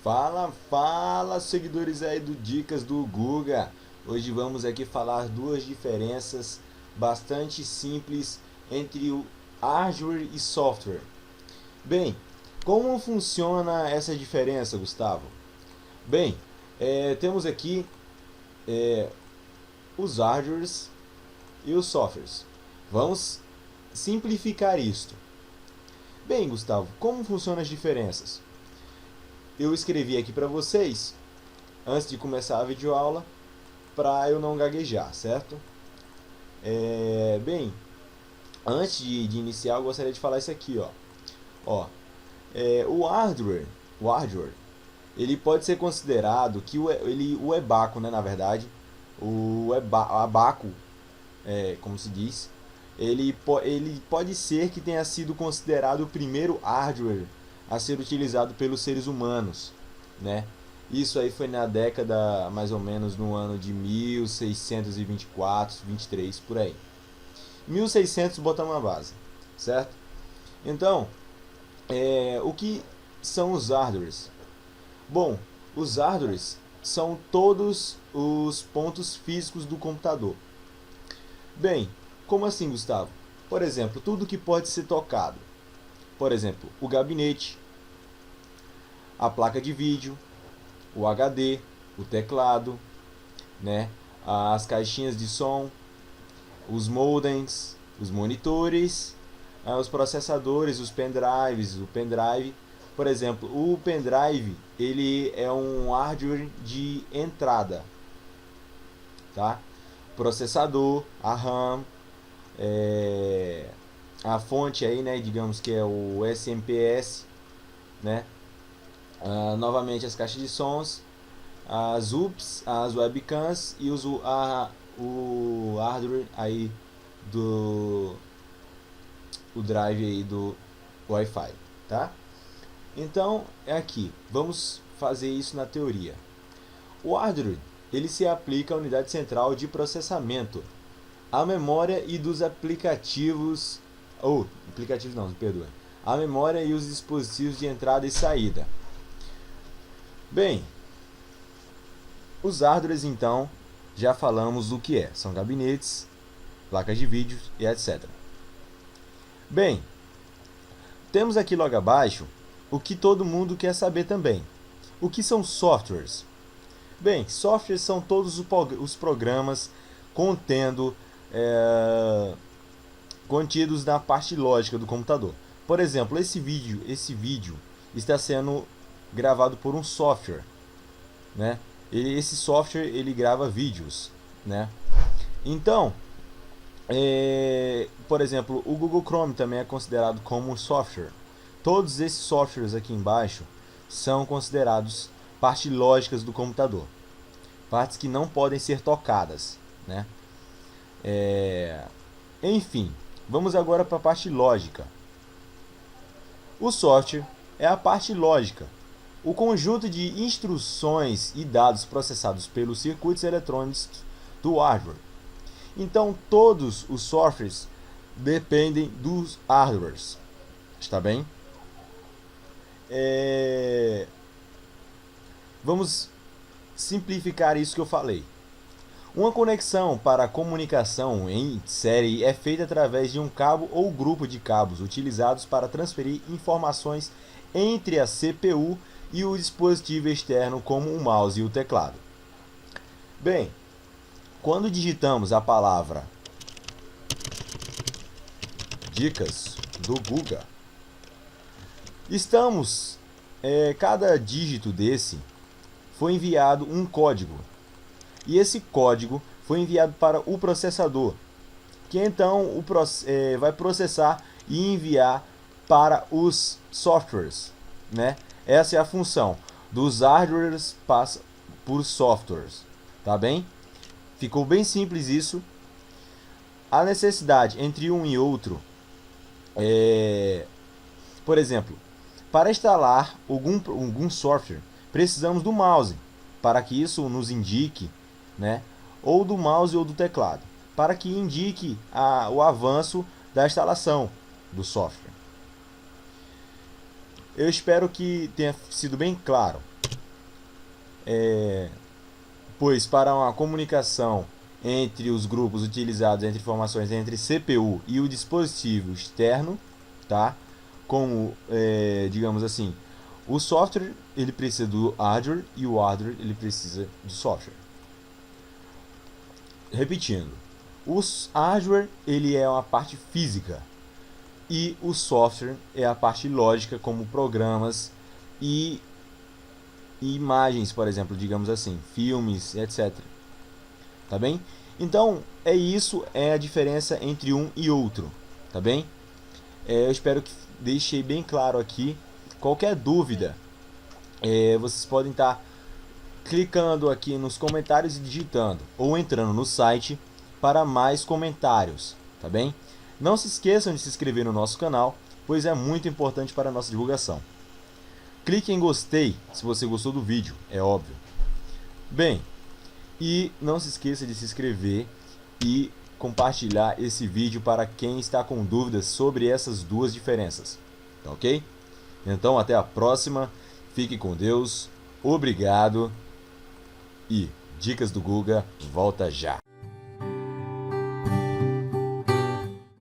Fala, seguidores aí do Dicas do Guga. Hoje vamos aqui falar duas diferenças bastante simples entre o hardware e software. Bem, como funciona essa diferença, Gustavo? Bem, temos aqui os hardwares e os softwares. Vamos simplificar isto. Bem, Gustavo, como funcionam as diferenças? Eu escrevi aqui para vocês, antes de começar a videoaula, para eu não gaguejar, certo? Bem, antes de iniciar, eu gostaria de falar isso aqui, ó. O hardware, ele pode ser considerado que o EBACO, né, na verdade, abaco, como se diz, ele pode ser que tenha sido considerado o primeiro hardware a ser utilizado pelos seres humanos, né? Isso aí foi na década, mais ou menos no ano de 1624, 23, por aí. 1600 botamos a base, certo? Então, o que são os hardwares? Bom, os hardwares são todos os pontos físicos do computador. Bem, como assim, Gustavo? Por exemplo, tudo que pode ser tocado. Por exemplo, o gabinete, a placa de vídeo, o HD, o teclado, né? As caixinhas de som, os modems, os monitores, os processadores, os pendrives, o pendrive. Por exemplo, o pendrive, ele é um hardware de entrada, tá? Processador, a RAM, a fonte aí, né, digamos que é o SMPS, né? Novamente as caixas de sons, as UPS, as webcams e o hardware aí o drive aí do Wi-Fi, tá? Então aqui, vamos fazer isso na teoria. O hardware, ele se aplica à unidade central de processamento, à memória e dos aplicativos, aplicativos não, perdoa, a memória e os dispositivos de entrada e saída. Bem, os hardwares então, já falamos do que é. São gabinetes, placas de vídeo e etc. Bem, temos aqui logo abaixo o que todo mundo quer saber também. O que são softwares? Bem, softwares são todos os programas contidos na parte lógica do computador. Por exemplo, esse vídeo está sendo gravado por um software, né? Esse software ele grava vídeos, né? Então, por exemplo, o Google Chrome também é considerado como um software. Todos esses softwares aqui embaixo são considerados partes lógicas do computador, partes que não podem ser tocadas, né? Enfim, vamos agora para a parte lógica. O software é a parte lógica, o conjunto de instruções e dados processados pelos circuitos eletrônicos do hardware. Então, todos os softwares dependem dos hardwares. Está bem? Vamos simplificar isso que eu falei. Uma conexão para comunicação em série é feita através de um cabo ou grupo de cabos utilizados para transferir informações entre a CPU e o dispositivo externo, como o mouse e o teclado. Bem, quando digitamos a palavra Dicas do Guga, cada dígito desse foi enviado um código. E esse código foi enviado para o processador, que então vai processar e enviar para os softwares, né? Essa é a função dos hardwares passa por softwares, tá bem? Ficou bem simples isso. A necessidade entre um e outro por exemplo, para instalar algum software, precisamos do mouse, para que isso nos indique, né? Ou do mouse ou do teclado, para que indique o avanço da instalação do software. Eu espero que tenha sido bem claro. pois para uma comunicação entre os grupos utilizados entre informações entre CPU e o dispositivo externo, tá? Como, digamos assim, o software ele precisa do hardware e o hardware ele precisa do software. Repetindo, o hardware ele é uma parte física e o software é a parte lógica, como programas e imagens, por exemplo, digamos assim, filmes, etc. Tá bem? Então, isso é a diferença entre um e outro, tá bem? Eu espero que deixei bem claro aqui. Qualquer dúvida, vocês podem estar clicando aqui nos comentários e digitando, ou entrando no site para mais comentários, tá bem? Não se esqueçam de se inscrever no nosso canal, pois é muito importante para a nossa divulgação. Clique em gostei se você gostou do vídeo, é óbvio. Bem, e não se esqueça de se inscrever e compartilhar esse vídeo para quem está com dúvidas sobre essas duas diferenças, tá ok? Então até a próxima, fique com Deus, obrigado e Dicas do Guga volta já!